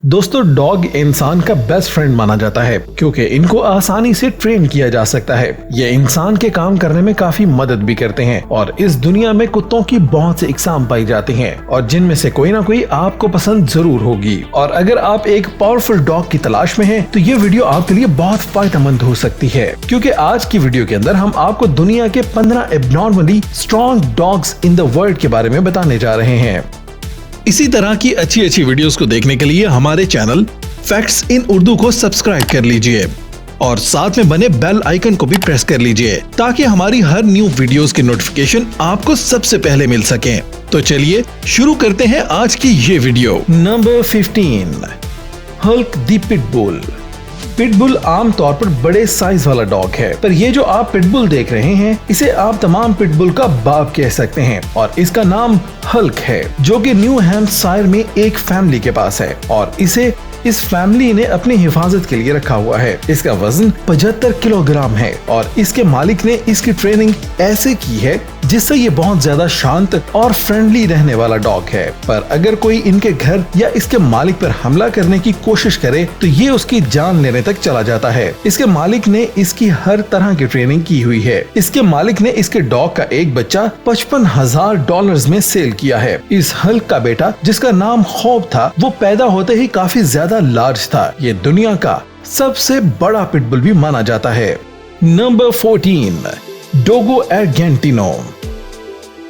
दोस्तों, डॉग इंसान का बेस्ट फ्रेंड माना जाता है क्योंकि इनको आसानी से ट्रेन किया जा सकता है। ये इंसान के काम करने में काफी मदद भी करते हैं और इस दुनिया में कुत्तों की बहुत सी इकसाम पाई जाती हैं और जिनमें से कोई ना कोई आपको पसंद जरूर होगी। और अगर आप एक पावरफुल डॉग की तलाश में हैं, तो ये वीडियो आपके लिए बहुत फायदेमंद हो सकती है क्योंकि आज की वीडियो के अंदर हम आपको दुनिया के 15 abnormally strong dogs in the world के बारे में बताने जा रहे हैं। इसी तरह की अच्छी वीडियोस को देखने के लिए हमारे चैनल फैक्ट्स इन उर्दू को सब्सक्राइब कर लीजिए और साथ में बने बेल आइकन को भी प्रेस कर लीजिए ताकि हमारी हर न्यू वीडियोस की नोटिफिकेशन आपको सबसे पहले मिल सके। तो चलिए शुरू करते हैं आज की ये video. Number 15, Hulk the pitbull. Pitbull आमतौर पर बड़े साइज वाला डॉग है, पर ये जो आप पिटबुल देख रहे हैं इसे आप तमाम पिटबुल का बाप कह सकते हैं और इसका नाम हल्क है, जो कि न्यू हैम्पशायर में एक फैमिली के पास है और इसे इस फैमिली ने अपनी हिफाजत के लिए रखा हुआ है। इसका वजन 75 किलोग्राम है और इसके मालिक ने इसकी ट्रेनिंग ऐसे की है जिससे ये बहुत ज्यादा शांत और फ्रेंडली रहने वाला डॉग है। पर अगर कोई इनके घर या इसके मालिक पर हमला करने की कोशिश करे तो ये उसकी जान लेने तक चला जाता है। इसके मालिक ने इसकी हर तरह की ट्रेनिंग की हुई है। इसके मालिक ने इसके डॉग का एक बच्चा $55,000 में सेल किया है। इस हल्क का बेटा, जिसका नाम खौफ था, वो पैदा होते ही काफी ज्यादा लार्ज था। ये दुनिया का सबसे बड़ा पिटबुल भी माना जाता है। Number 14, Dogo Argentino.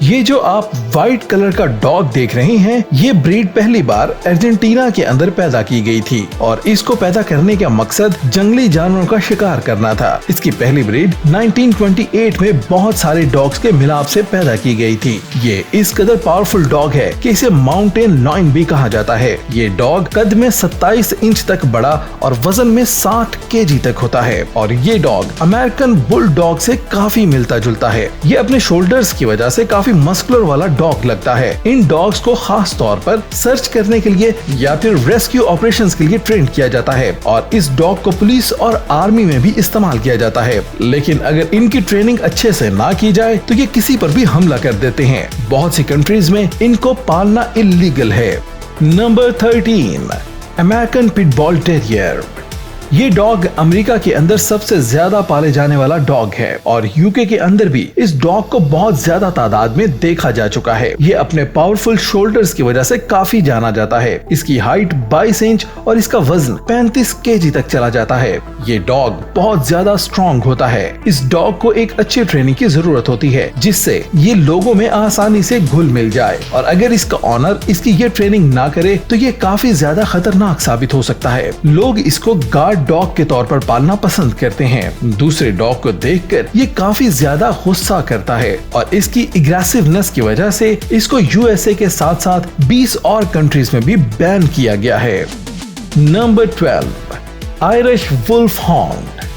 ये जो आप व्हाइट कलर का डॉग देख रहे हैं, ये ब्रीड पहली बार अर्जेंटीना के अंदर पैदा की गई थी और इसको पैदा करने का मकसद जंगली जानवरों का शिकार करना था। इसकी पहली ब्रीड 1928 में बहुत सारे डॉग्स के मिलाप से पैदा की गई थी। ये इस कदर पावरफुल डॉग है कि इसे माउंटेन लायन भी कहा जाता है। ये डॉग कद में 27 इंच तक बड़ा और वजन में 60 केजी तक होता है और ये डॉग अमेरिकन बुल डॉग से काफी मिलता जुलता है। ये अपने शोल्डर्स की वजह से काफी मस्कुलर वाला डॉग लगता है। इन डॉग्स को खास तौर पर सर्च करने के लिए या फिर रेस्क्यू ऑपरेशंस के लिए ट्रेन किया जाता है और इस डॉग को पुलिस और आर्मी में भी इस्तेमाल किया जाता है। लेकिन अगर इनकी ट्रेनिंग अच्छे से ना की जाए तो ये किसी पर भी हमला कर देते हैं। बहुत सी कंट्रीज में इनको पालना इलीगल है। Number 13, American pitbull terrier. ये डॉग अमेरिका के अंदर सबसे ज्यादा पाले जाने वाला डॉग है और यूके के अंदर भी इस डॉग को बहुत ज्यादा तादाद में देखा जा चुका है। ये अपने पावरफुल शोल्डर्स की वजह से काफी जाना जाता है। इसकी हाइट 22 इंच और इसका वजन 35 केजी तक चला जाता है। ये डॉग बहुत ज्यादा स्ट्रॉन्ग होता है। इस डॉग को एक अच्छी ट्रेनिंग की जरूरत होती है जिससे ये लोगों में आसानी से घुल मिल जाए और अगर इसका ऑनर इसकी ये ट्रेनिंग ना करे तो ये काफी ज्यादा खतरनाक साबित हो सकता है। लोग इसको गार्ड डॉग के तौर पर पालना पसंद करते हैं। दूसरे डॉग को देखकर ये काफी ज्यादा गुस्सा करता है और इसकी एग्रेसिवनेस की वजह से इसको यूएसए के साथ साथ 20 और कंट्रीज में भी बैन किया गया है। Number 12, Irish wolfhound.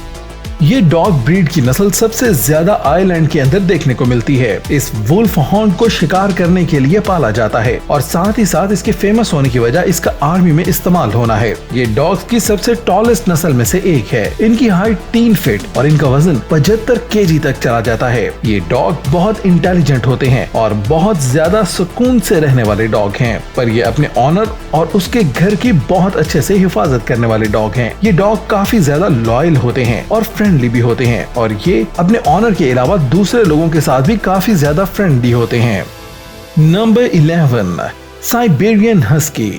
ये डॉग ब्रीड की नस्ल सबसे ज्यादा आयरलैंड के अंदर देखने को मिलती है। इस वुल्फ हाउंड को शिकार करने के लिए पाला जाता है और साथ ही साथ इसके फेमस होने की वजह इसका आर्मी में इस्तेमाल होना है। ये डॉग्स की सबसे टॉलेस्ट नस्ल में से एक है। इनकी हाइट 3 फीट और इनका वजन 75 केजी तक चला जाता है। ये डॉग बहुत इंटेलिजेंट होते हैं और बहुत ज्यादा सुकून से रहने वाले डॉग हैं, पर ये अपने ऑनर और उसके घर की बहुत अच्छे से हिफाजत करने वाले डॉग हैं। ये डॉग काफी ज्यादा लॉयल होते हैं और फ्रेंडली भी होते हैं और ये अपने ऑनर के अलावा दूसरे लोगों के साथ भी काफी ज्यादा फ्रेंडली होते हैं। Number 11, Siberian husky.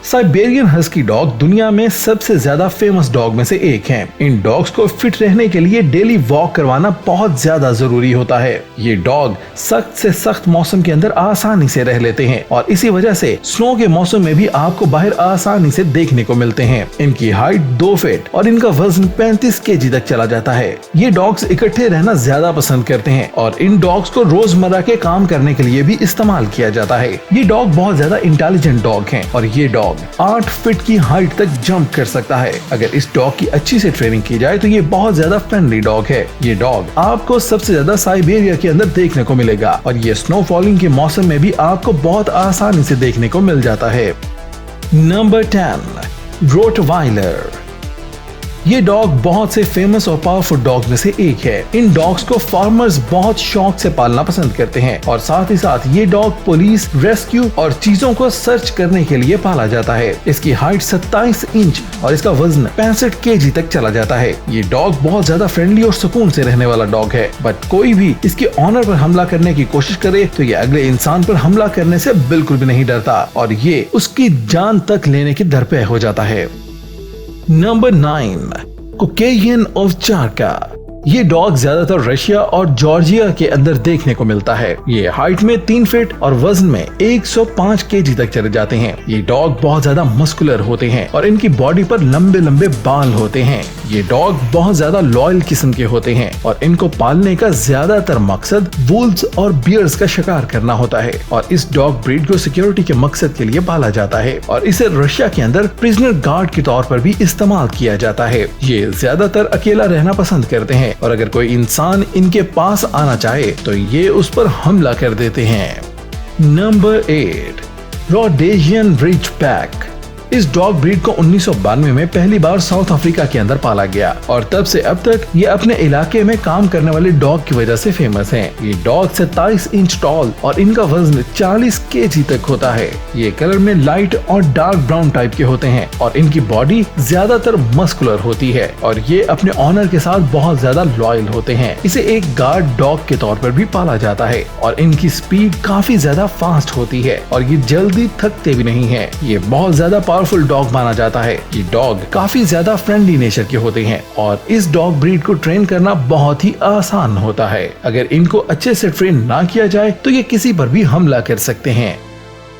Siberian husky dog दुनिया में सबसे ज्यादा फेमस डॉग में से एक हैं। इन डॉग्स को फिट रहने के लिए डेली वॉक करवाना बहुत ज्यादा जरूरी होता है। ये डॉग सख्त से सख्त मौसम के अंदर आसानी से रह लेते हैं और इसी वजह से स्नो के मौसम में भी आपको बाहर आसानी से देखने को मिलते हैं। इनकी हाइट 2 फीट और इनका वजन 35 केजी तक चला जाता है। ये डॉग्स इकट्ठे रहना ज्यादा पसंद करते हैं और इन डॉग्स को रोजमर्रा के काम करने के लिए भी इस्तेमाल किया जाता है। ये डॉग बहुत ज्यादा इंटेलिजेंट डॉग हैं और ये डॉग 8 फीट की हाइट तक जंप कर सकता है। अगर इस डॉग की अच्छी से ट्रेनिंग की जाए तो ये बहुत ज्यादा फ्रेंडली डॉग है। ये डॉग आपको सबसे ज्यादा साइबेरिया के अंदर देखने को मिलेगा और ये स्नो फॉलिंग के मौसम में भी आपको बहुत आसानी से देखने को मिल जाता है। Number 10, Rottweiler. ये डॉग बहुत से फेमस और पावरफुल डॉग में से एक है। इन डॉग्स को फार्मर्स बहुत शौक से पालना पसंद करते हैं और साथ ही साथ ये डॉग पुलिस, रेस्क्यू और चीजों को सर्च करने के लिए पाला जाता है। इसकी हाइट 27 इंच और इसका वजन 65 kg तक चला जाता है। ये डॉग बहुत ज्यादा फ्रेंडली और सुकून से रहने वाला डॉग है, बट कोई भी इसके ऑनर पर हमला करने की कोशिश करे तो ये अगले इंसान पर हमला करने से बिल्कुल भी नहीं डरता और ये उसकी जान तक लेने की दर पे हो जाता है। नंबर 9, कोकेयन ओवचारका। ये डॉग ज्यादातर रशिया और जॉर्जिया के अंदर देखने को मिलता है। ये हाइट में 3 फीट और वजन में 105 kg तक चले जाते हैं। ये डॉग बहुत ज्यादा मस्कुलर होते हैं और इनकी बॉडी पर लंबे लंबे बाल होते हैं। ये डॉग बहुत ज्यादा लॉयल किस्म के होते हैं और इनको पालने का ज्यादातर मकसद वुल्व्स और बियर्स का शिकार करना होता है और इस डॉग ब्रीड को सिक्योरिटी के मकसद के लिए पाला जाता है और इसे रशिया के अंदर प्रिजनर गार्ड के तौर पर भी इस्तेमाल किया जाता है। ये ज्यादातर अकेला रहना पसंद करते हैं और अगर कोई इंसान इनके पास आना चाहे तो ये उस पर हमला कर देते हैं। Number 8, Rhodesian ridgeback. इस डॉग ब्रीड को 1992 में पहली बार साउथ अफ्रीका के अंदर पाला गया और तब से अब तक ये अपने इलाके में काम करने वाले डॉग की वजह से फेमस हैं। ये डॉग 27 इंच टॉल और इनका वजन 40 kg तक होता है। ये कलर में लाइट और डार्क ब्राउन टाइप के होते हैं और इनकी बॉडी ज्यादातर मस्कुलर होती है और ये अपने ऑनर के साथ बहुत ज्यादा लॉयल होते हैं। इसे एक गार्ड डॉग के तौर पर भी पाला जाता है और इनकी स्पीड काफी ज्यादा फास्ट होती है और ये जल्दी थकते भी नहीं है। ये बहुत ज्यादा पावरफुल डॉग माना जाता है। ये डॉग काफी ज्यादा फ्रेंडली नेचर के होते हैं और इस डॉग ब्रीड को ट्रेन करना बहुत ही आसान होता है। अगर इनको अच्छे से ट्रेन ना किया जाए तो ये किसी पर भी हमला कर सकते हैं।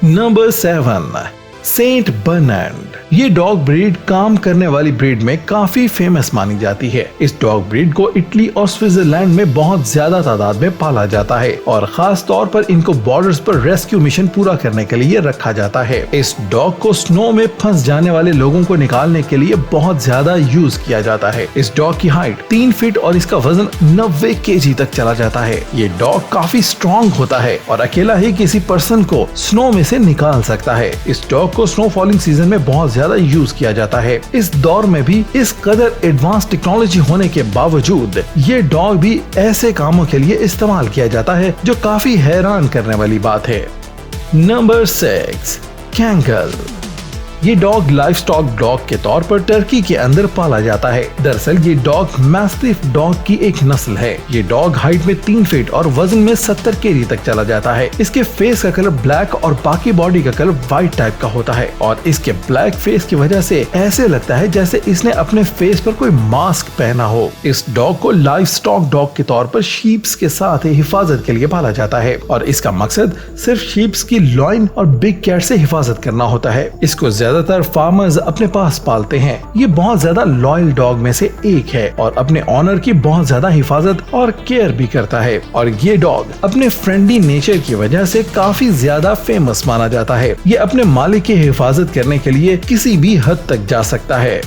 Number 7, Saint Bernard. ये डॉग ब्रीड काम करने वाली ब्रीड में काफी फेमस मानी जाती है। इस डॉग ब्रीड को इटली और स्विट्जरलैंड में बहुत ज्यादा तादाद में पाला जाता है और खास तौर पर इनको बॉर्डर्स पर रेस्क्यू मिशन पूरा करने के लिए रखा जाता है। इस डॉग को स्नो में फंस जाने वाले लोगों को निकालने के लिए बहुत ज्यादा यूज किया जाता है। इस डॉग की हाइट 3 फीट और इसका वजन 90 kg तक चला जाता है। ये डॉग काफी स्ट्रॉन्ग होता है और अकेला ही किसी पर्सन को स्नो में से निकाल सकता है। इस डॉग को स्नो फॉलिंग सीजन में बहुत ज्यादा यूज किया जाता है। इस दौर में भी इस कदर एडवांस टेक्नोलॉजी होने के बावजूद ये डॉग भी ऐसे कामों के लिए इस्तेमाल किया जाता है जो काफी हैरान करने वाली बात है। Number 6, Kangal. ये डॉग लाइफ स्टॉक डॉग के तौर पर टर्की के अंदर पाला जाता है। दरअसल ये डॉग मैस्टिफ डॉग की एक नस्ल है। ये डॉग हाइट में 3 फीट और वजन में 70 kg तक चला जाता है। इसके फेस का कलर ब्लैक और बाकी बॉडी का कलर व्हाइट टाइप का होता है और इसके ब्लैक फेस की वजह से ऐसे लगता है जैसे इसने अपने फेस पर कोई मास्क पहना हो। इस डॉग को लाइफ स्टॉक डॉग के तौर पर शीप्स के साथ हिफाजत के लिए पाला जाता है और इसका मकसद सिर्फ शीप्स की लॉइन और बिग कैट से हिफाजत करना होता है। इसको ज्यादातर फार्मर्स अपने पास पालते हैं। ये बहुत ज्यादा लॉयल डॉग में से एक है और अपने ऑनर की बहुत ज्यादा हिफाजत और केयर भी करता है और ये डॉग अपने फ्रेंडली नेचर की वजह से काफी ज्यादा फेमस माना जाता है। ये अपने मालिक की हिफाजत करने के लिए किसी भी हद तक जा सकता है।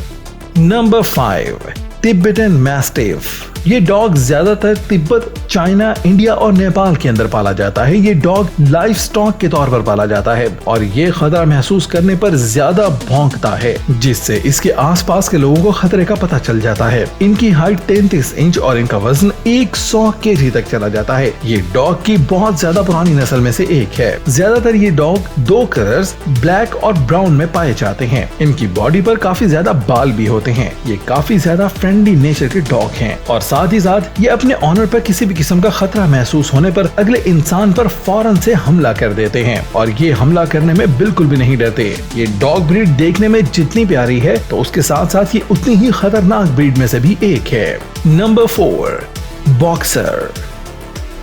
Number 5, Tibetan mastiff. ये डॉग ज्यादातर तिब्बत, चाइना, इंडिया और नेपाल के अंदर पाला जाता है। ये डॉग लाइफ स्टॉक के तौर पर पाला जाता है और ये खतरा महसूस करने पर ज्यादा भौंकता है जिससे इसके आसपास के लोगों को खतरे का पता चल जाता है। इनकी हाइट 33 इंच और इनका वजन 100 kg तक चला जाता है। ये डॉग की बहुत ज्यादा पुरानी नस्ल में से एक है। ज्यादातर ये डॉग 2 कलर्स ब्लैक और ब्राउन में पाए जाते हैं। इनकी बॉडी पर काफी ज्यादा बाल भी होते हैं। ये काफी ज्यादा फ्रेंडली नेचर के डॉग हैं और साथ ही साथ ये अपने ऑनर पर किसी भी किस्म का खतरा महसूस होने पर अगले इंसान पर फौरन से हमला कर देते हैं और ये हमला करने में बिल्कुल भी नहीं डरते। ये डॉग ब्रीड देखने में जितनी प्यारी है तो उसके साथ साथ ये उतनी ही खतरनाक ब्रीड में से भी एक है। Number 4, boxer.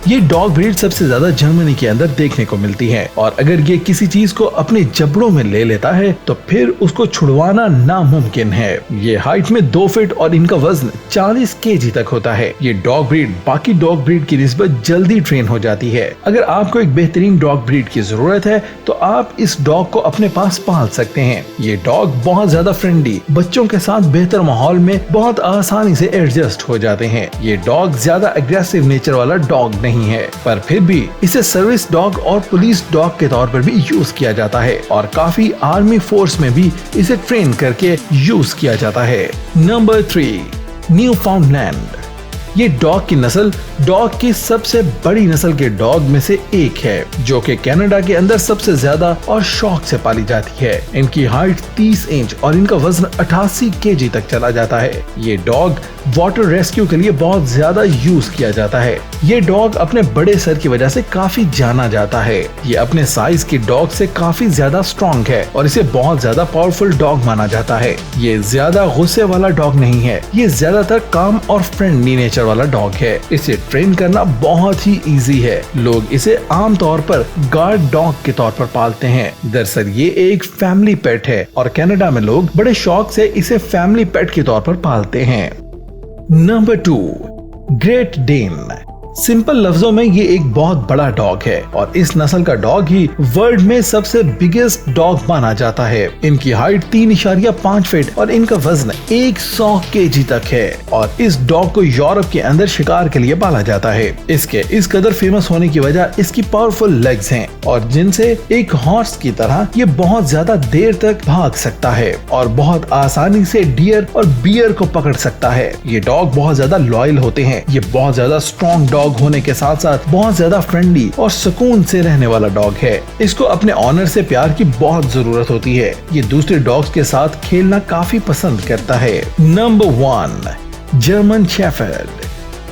ये डॉग ब्रीड सबसे ज्यादा जर्मनी के अंदर देखने को मिलती है और अगर ये किसी चीज को अपने जबड़ों में ले लेता है तो फिर उसको छुड़वाना नामुमकिन है। ये हाइट में 2 फीट और इनका वजन 40 kg तक होता है। ये डॉग ब्रीड बाकी डॉग ब्रीड की निस्बत जल्दी ट्रेन हो जाती है। अगर आपको एक बेहतरीन डॉग ब्रीड की जरूरत है तो आप इस डॉग को अपने पास पाल सकते हैं। ये डॉग बहुत ज्यादा फ्रेंडली, बच्चों के साथ बेहतर माहौल में बहुत आसानी से एडजस्ट हो जाते हैं। ये डॉग ज्यादा एग्रेसिव नेचर वाला डॉग नहीं है, पर फिर भी इसे सर्विस डॉग और पुलिस डॉग के तौर पर भी यूज किया जाता है और काफी आर्मी फोर्स में भी इसे ट्रेन करके यूज किया जाता है। Number 3, Newfoundland. ये डॉग की नस्ल डॉग की सबसे बड़ी नस्ल के डॉग में से एक है, जो कि कनाडा के अंदर सबसे ज्यादा और शौक से पाली जाती है। इनकी हाइट 30 इंच और इनका वजन 88 केजी तक चला जाता है। ये डॉग वाटर रेस्क्यू के लिए बहुत ज्यादा यूज किया जाता है। ये डॉग अपने बड़े सर की वजह से काफी जाना जाता है। ये अपने साइज के डॉग से काफी ज्यादा स्ट्रॉन्ग है और इसे बहुत ज्यादा पावरफुल डॉग माना जाता है। ये ज्यादा गुस्से वाला डॉग नहीं है, ये ज्यादातर काम और फ्रेंडली नेचर वाला डॉग है। इसे ट्रेन करना बहुत ही इजी है। लोग इसे आमतौर पर गार्ड डॉग के तौर पर पालते हैं। दरअसल ये एक फैमिली पेट है और कनाडा में लोग बड़े शौक से इसे फैमिली पेट के तौर पर पालते हैं। Number 2, great Dane. सिंपल लफ्जों में ये एक बहुत बड़ा डॉग है और इस नस्ल का डॉग ही वर्ल्ड में सबसे बिगेस्ट डॉग माना जाता है। इनकी हाइट 3.5 फीट और इनका वजन 100 केजी तक है और इस डॉग को यूरोप के अंदर शिकार के लिए पाला जाता है। इसके इस कदर फेमस होने की वजह इसकी पावरफुल लेग्स हैं और जिनसे एक हॉर्स की तरह ये बहुत ज्यादा देर तक भाग सकता है और बहुत आसानी से डियर और बियर को पकड़ सकता है। ये डॉग बहुत ज्यादा लॉयल होते हैं। ये बहुत ज्यादा स्ट्रॉन्ग डॉग होने के साथ साथ बहुत ज्यादा फ्रेंडली और सुकून से रहने वाला डॉग है। इसको अपने ऑनर से प्यार की बहुत जरूरत होती है। ये दूसरे डॉग्स के साथ खेलना काफी पसंद करता है। Number 1, German shepherd.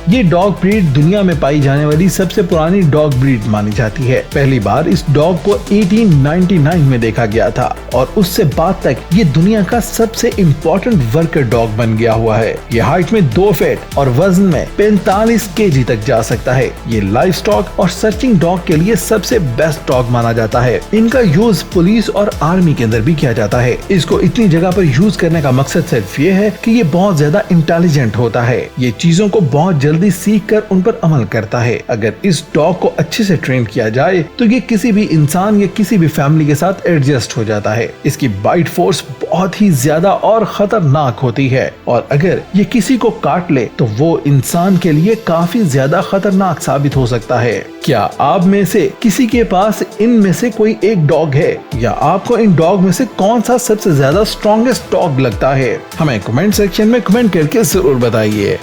ये डॉग ब्रीड दुनिया में पाई जाने वाली सबसे पुरानी डॉग ब्रीड मानी जाती है। पहली बार इस डॉग को 1899 में देखा गया था और उससे बाद तक ये दुनिया का सबसे इम्पोर्टेंट वर्कर डॉग बन गया हुआ है। ये हाइट में 2 फीट और वजन में 45 केजी तक जा सकता है। ये लाइव स्टॉक और सर्चिंग डॉग के लिए सबसे बेस्ट डॉग माना जाता है। इनका यूज पुलिस और आर्मी के अंदर भी किया जाता है। इसको इतनी जगह पर यूज करने का मकसद सिर्फ ये है कि ये बहुत ज्यादा इंटेलिजेंट होता है। ये चीजों को बहुत जल्दी सीख कर उन पर अमल करता है। अगर इस डॉग को अच्छे से ट्रेन किया जाए तो ये किसी भी इंसान या किसी भी फैमिली के साथ एडजस्ट हो जाता है। इसकी बाइट फोर्स बहुत ही ज्यादा और खतरनाक होती है और अगर ये किसी को काट ले तो वो इंसान के लिए काफी ज्यादा खतरनाक साबित हो सकता है। क्या आप में से किसी के पास इनमें से कोई एक डॉग है या आपको इन डॉग में से कौन सा सबसे ज्यादा स्ट्रॉन्गेस्ट डॉग लगता है? हमें कमेंट सेक्शन में कमेंट करके जरूर बताइए।